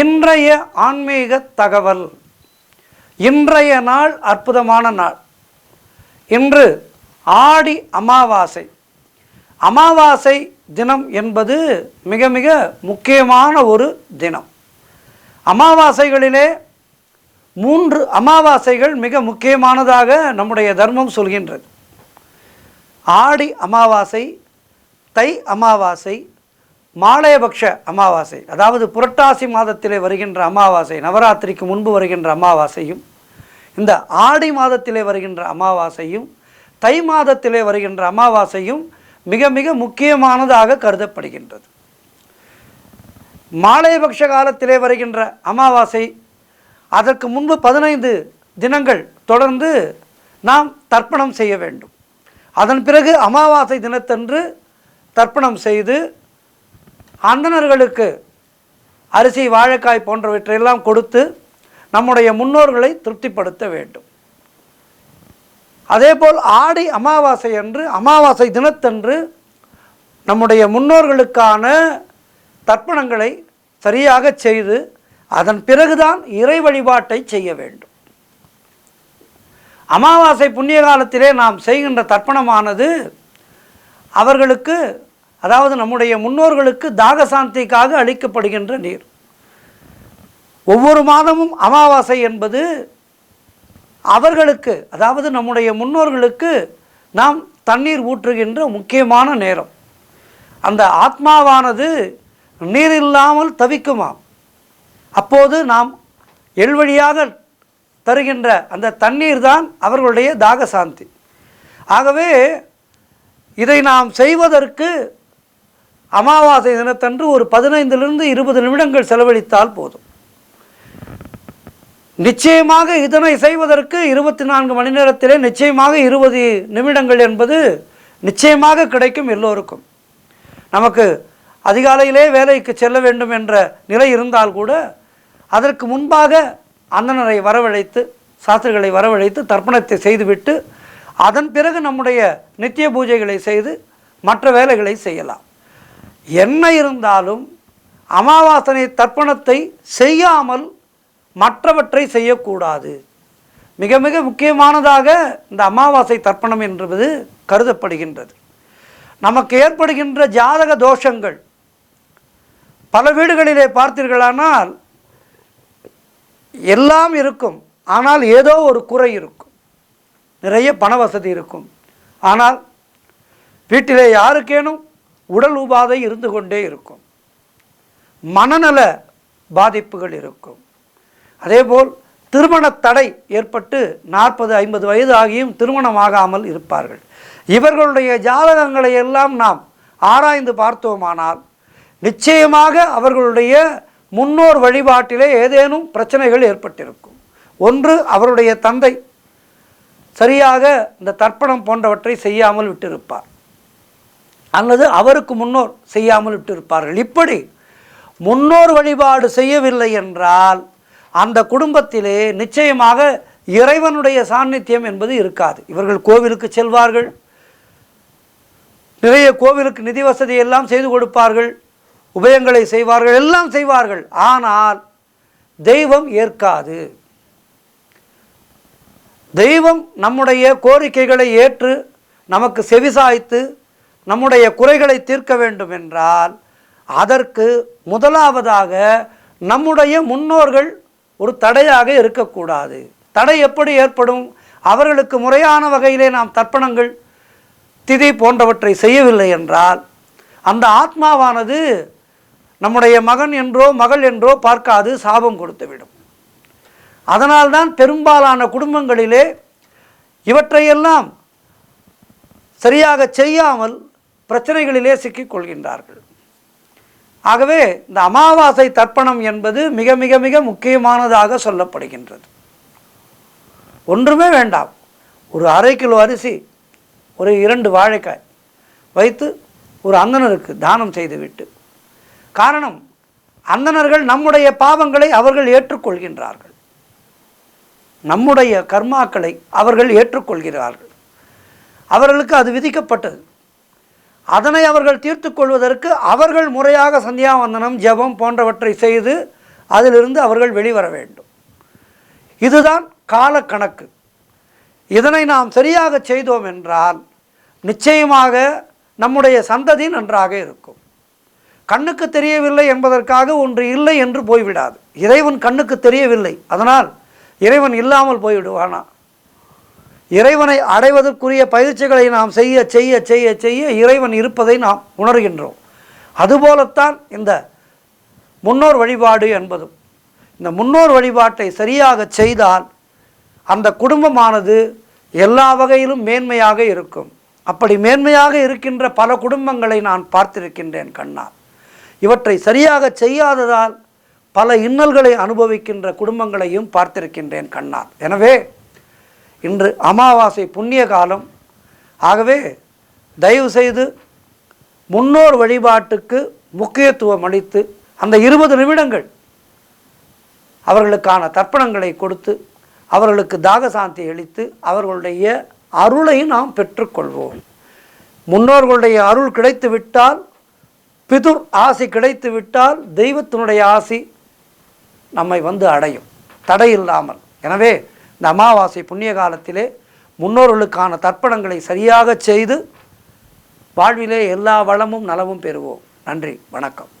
இன்றைய ஆன்மீக தகவல். இன்றைய நாள் அற்புதமான நாள். இன்று ஆடி அமாவாசை. அமாவாசை தினம் என்பது மிக மிக முக்கியமான ஒரு தினம். அமாவாசைகளிலே 3 அமாவாசைகள் மிக முக்கியமானதாக நம்முடைய தர்மம் சொல்கின்றது. ஆடி அமாவாசை, தை அமாவாசை, மாலையபக்ஷ அமாவாசை, அதாவது புரட்டாசி மாதத்திலே வருகின்ற அமாவாசை, நவராத்திரிக்கு முன்பு வருகின்ற அமாவாசையும், இந்த ஆடி மாதத்திலே வருகின்ற அமாவாசையும், தை மாதத்திலே வருகின்ற அமாவாசையும் மிக மிக முக்கியமானதாக கருதப்படுகின்றது. மாலையபக்ஷ காலத்திலே வருகின்ற அமாவாசை, அதற்கு முன்பு 15 தினங்கள் தொடர்ந்து நாம் தர்ப்பணம் செய்ய வேண்டும். அதன் பிறகு அமாவாசை தினத்தன்று தர்ப்பணம் செய்து அந்தணர்களுக்கு அரிசி, வாழைக்காய் போன்றவற்றையெல்லாம் கொடுத்து நம்முடைய முன்னோர்களை திருப்திப்படுத்த வேண்டும். அதேபோல் ஆடி அமாவாசை அன்று, அமாவாசை தினத்தன்று நம்முடைய முன்னோர்களுக்கான தர்ப்பணங்களை சரியாக செய்து அதன் பிறகுதான் இறை வழிபாட்டை செய்ய வேண்டும். அமாவாசை புண்ணிய காலத்திலே நாம் செய்கின்ற தர்ப்பணமானது அவர்களுக்கு, அதாவது நம்முடைய முன்னோர்களுக்கு தாகசாந்திக்காக அளிக்கப்படுகின்ற நீர். ஒவ்வொரு மாதமும் அமாவாசை என்பது அவர்களுக்கு, அதாவது நம்முடைய முன்னோர்களுக்கு நாம் தண்ணீர் ஊற்றுகின்ற முக்கியமான நேரம். அந்த ஆத்மாவானது நீர் இல்லாமல் தவிக்குமாம். அப்போது நாம் எள்வழியாக தருகின்ற அந்த தண்ணீர் தான் அவர்களுடைய தாகசாந்தி. ஆகவே இதை நாம் செய்வதற்கு அமாவாசை தினத்தன்று ஒரு 15லிருந்து 20 நிமிடங்கள் செலவழித்தால் போதும். நிச்சயமாக இதனை செய்வதற்கு 24 மணி நேரத்திலே நிச்சயமாக 20 நிமிடங்கள் என்பது நிச்சயமாக கிடைக்கும் எல்லோருக்கும். நமக்கு அதிகாலையிலே வேலைக்கு செல்ல வேண்டும் என்ற நிலை இருந்தால் கூட அதற்கு முன்பாக அந்தணரை வரவழைத்து, சாஸ்திரிகளை வரவழைத்து தர்ப்பணத்தை செய்துவிட்டு அதன் பிறகு நம்முடைய நித்திய பூஜைகளை செய்து மற்ற வேலைகளை செய்யலாம். என்ன இருந்தாலும் அமாவாசனை தர்ப்பணத்தை செய்யாமல் மற்றவற்றை செய்யக்கூடாது. மிக மிக முக்கியமானதாக இந்த அமாவாசை தர்ப்பணம் என்பது கருதப்படுகின்றது. நமக்கு ஏற்படுகின்ற ஜாதக தோஷங்கள் பல வீடுகளிலே பார்த்தீர்களானால் எல்லாம் இருக்கும், ஆனால் ஏதோ ஒரு குறை இருக்கும். நிறைய பண வசதி இருக்கும், ஆனால் வீட்டிலே யாருக்கேனும் உடல் உபாதை இருந்து கொண்டே இருக்கும். மனநல பாதிப்புகள் இருக்கும். அதேபோல் திருமண தடை ஏற்பட்டு 40-50 வயது ஆகியும் திருமணமாகாமல் இருப்பார்கள். இவர்களுடைய ஜாதகங்களை எல்லாம் நாம் ஆராய்ந்து பார்த்தோமானால் நிச்சயமாக அவர்களுடைய முன்னோர் வழிபாட்டிலே ஏதேனும் பிரச்சனைகள் ஏற்பட்டிருக்கும். ஒன்று, அவருடைய தந்தை சரியாக இந்த தர்ப்பணம் போன்றவற்றை செய்யாமல் விட்டிருப்பார், அல்லது அவருக்கு முன்னோர் செய்யாமல் விட்டிருப்பார்கள். இப்படி முன்னோர் வழிபாடு செய்யவில்லை என்றால் அந்த குடும்பத்திலே நிச்சயமாக இறைவனுடைய சாநித்தியம் என்பது இருக்காது. இவர்கள் கோவிலுக்கு செல்வார்கள், நிறைய கோவிலுக்கு நிதி வசதி எல்லாம் செய்து கொடுப்பார்கள், உபயங்களை செய்வார்கள், எல்லாம் செய்வார்கள். ஆனால் தெய்வம் ஏற்காது. தெய்வம் நம்முடைய கோரிக்கைகளை ஏற்று நமக்கு செவிசாய்த்து நம்முடைய குறைகளை தீர்க்க வேண்டும் என்றால் அதற்கு முதலாவதாக நம்முடைய முன்னோர்கள் ஒரு தடையாக இருக்கக்கூடாது. தடை எப்படி ஏற்படும்? அவர்களுக்கு முறையான வகையிலே நாம் தர்ப்பணங்கள், திதி போன்றவற்றை செய்யவில்லை என்றால் அந்த ஆத்மாவானது நம்முடைய மகன் என்றோ மகள் என்றோ பார்க்காது சாபம் கொடுத்துவிடும். அதனால்தான் பெரும்பாலான குடும்பங்களிலே இவற்றையெல்லாம் சரியாக செய்யாமல் பிரச்சனைகளிலே சிக்கிக் கொள்கின்றார்கள். ஆகவே இந்த அமாவாசை தர்ப்பணம் என்பது மிக மிக மிக முக்கியமானதாக சொல்லப்படுகின்றது. ஒன்றுமே வேண்டாம், ஒரு 1/2 கிலோ அரிசி, ஒரு 2 வாழைக்காய் வைத்து ஒரு அந்தணருக்கு தானம் செய்துவிட்டு, காரணம் அந்தணர்கள் நம்முடைய பாவங்களை அவர்கள் ஏற்றுக்கொள்கின்றார்கள், நம்முடைய கர்மாக்களை அவர்கள் ஏற்றுக்கொள்கிறார்கள். அவர்களுக்கு அது விதிக்கப்பட்டது. அதனை அவர்கள் தீர்த்து கொள்வதற்கு அவர்கள் முறையாக சந்தியாவந்தனம், ஜபம் போன்றவற்றை செய்து அதிலிருந்து அவர்கள் வெளிவர வேண்டும். இதுதான் காலக்கணக்கு. இதனை நாம் சரியாக செய்தோம் என்றால் நிச்சயமாக நம்முடைய சந்ததி நன்றாக இருக்கும். கண்ணுக்கு தெரியவில்லை என்பதற்காக ஒன்று இல்லை என்று போய்விடாது. இறைவன் கண்ணுக்கு தெரியவில்லை, அதனால் இறைவன் இல்லாமல் போய்விடுவானா? இறைவனை அடைவதற்குரிய பயிற்சிகளை நாம் செய்ய செய்ய செய்ய செய்ய இறைவன் இருப்பதை நாம் உணர்கின்றோம். அதுபோலத்தான் இந்த முன்னோர் வழிபாடு என்பதும். இந்த முன்னோர் வழிபாட்டை சரியாக செய்தால் அந்த குடும்பமானது எல்லா வகையிலும் மேன்மையாக இருக்கும். அப்படி மேன்மையாக இருக்கின்ற பல குடும்பங்களை நான் பார்த்திருக்கின்றேன் கண்ணால். இவற்றை சரியாக செய்யாததால் பல இன்னல்களை அனுபவிக்கின்ற குடும்பங்களையும் பார்த்திருக்கின்றேன் கண்ணால். எனவே இன்று அமாவாசை புண்ணிய காலம். ஆகவே தயவு செய்து முன்னோர் வழிபாட்டுக்கு முக்கியத்துவம் அளித்து அந்த 20 நிமிடங்கள் அவர்களுக்கான தர்ப்பணங்களை கொடுத்து அவர்களுக்கு தாகசாந்தி அளித்து அவர்களுடைய அருளை நாம் பெற்றுக்கொள்வோம். முன்னோர்களுடைய அருள் கிடைத்து விட்டால், பிதுர் ஆசி கிடைத்து விட்டால் தெய்வத்தினுடைய ஆசி நம்மை வந்து அடையும் தடையில்லாமல். எனவே இந்த அமாவாசை புண்ணிய காலத்திலே முன்னோர்களுக்கான தர்ப்பணங்களை சரியாக செய்து வாழ்விலே எல்லா வளமும் நலமும் பெறுவோம். நன்றி, வணக்கம்.